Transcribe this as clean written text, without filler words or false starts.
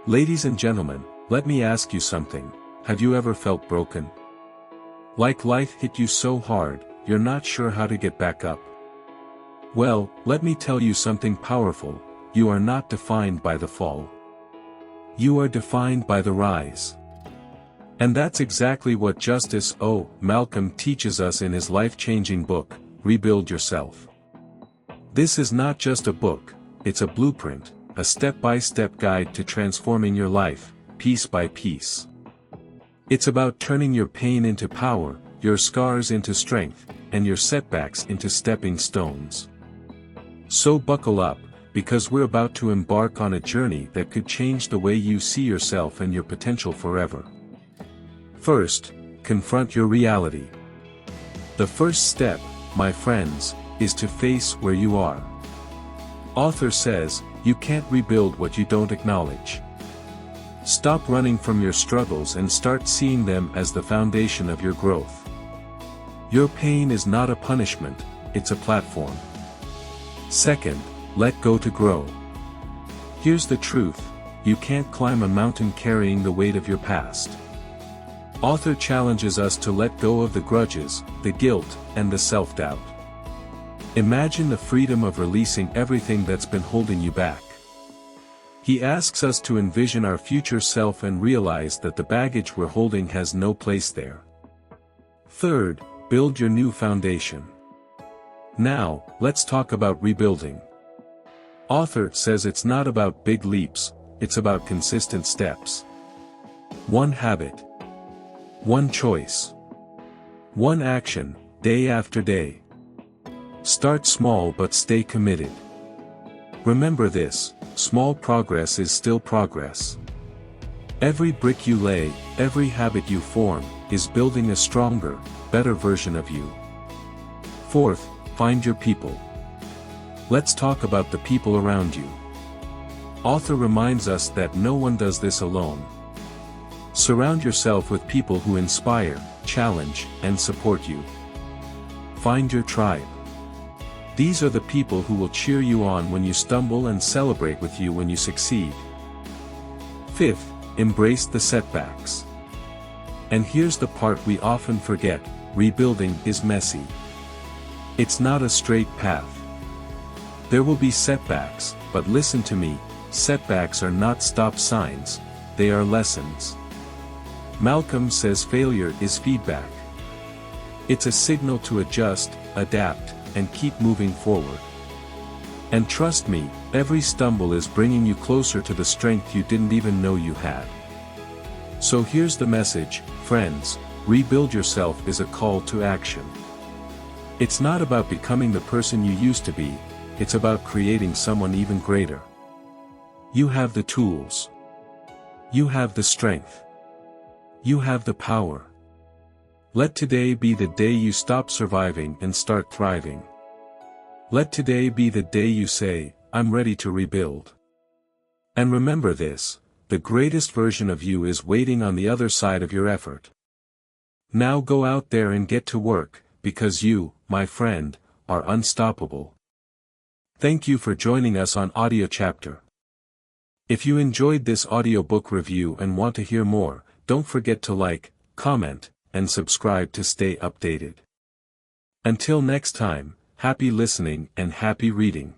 Ladies and gentlemen, let me ask you something. Have you ever felt broken? Like life hit you so hard, you're not sure how to get back up? Well, let me tell you something powerful. You are not defined by the fall. You are defined by the rise. And that's exactly what Justice O. Malcolm teaches us in his life-changing book, Rebuild Yourself. This is not just a book, it's a blueprint, a step-by-step guide to transforming your life, piece by piece. It's about turning your pain into power, your scars into strength, and your setbacks into stepping stones. So buckle up, because we're about to embark on a journey that could change the way you see yourself and your potential forever. First, confront your reality. The first step, my friends, is to face where you are. Author says, you can't rebuild what you don't acknowledge. Stop running from your struggles and start seeing them as the foundation of your growth. Your pain is not a punishment, it's a platform. Second, let go to grow. Here's the truth, you can't climb a mountain carrying the weight of your past. Author challenges us to let go of the grudges, the guilt, and the self-doubt. Imagine the freedom of releasing everything that's been holding you back. He asks us to envision our future self and realize that the baggage we're holding has no place there. Third, build your new foundation. Now, let's talk about rebuilding. Author says it's not about big leaps, it's about consistent steps. One habit. One choice. One action, day after day. Start small but stay committed. Remember this, small progress is still progress. Every brick you lay, every habit you form, is building a stronger, better version of you. Fourth, find your people. Let's talk about the people around you. Author reminds us that no one does this alone. Surround yourself with people who inspire, challenge, and support you. Find your tribe. These are the people who will cheer you on when you stumble and celebrate with you when you succeed. Fifth, embrace the setbacks. And here's the part we often forget, rebuilding is messy. It's not a straight path. There will be setbacks, but listen to me, setbacks are not stop signs, they are lessons. Malcolm says failure is feedback. It's a signal to adjust, adapt, and keep moving forward. And trust me, every stumble is bringing you closer to the strength you didn't even know you had. So here's the message, friends, rebuild yourself is a call to action. It's not about becoming the person you used to be, it's about creating someone even greater. You have the tools. You have the strength. You have the power. Let today be the day you stop surviving and start thriving. Let today be the day you say, I'm ready to rebuild. And remember this, the greatest version of you is waiting on the other side of your effort. Now go out there and get to work, because you, my friend, are unstoppable. Thank you for joining us on Audio Chapter. If you enjoyed this audiobook review and want to hear more, don't forget to like, comment, and subscribe to stay updated. Until next time, happy listening and happy reading.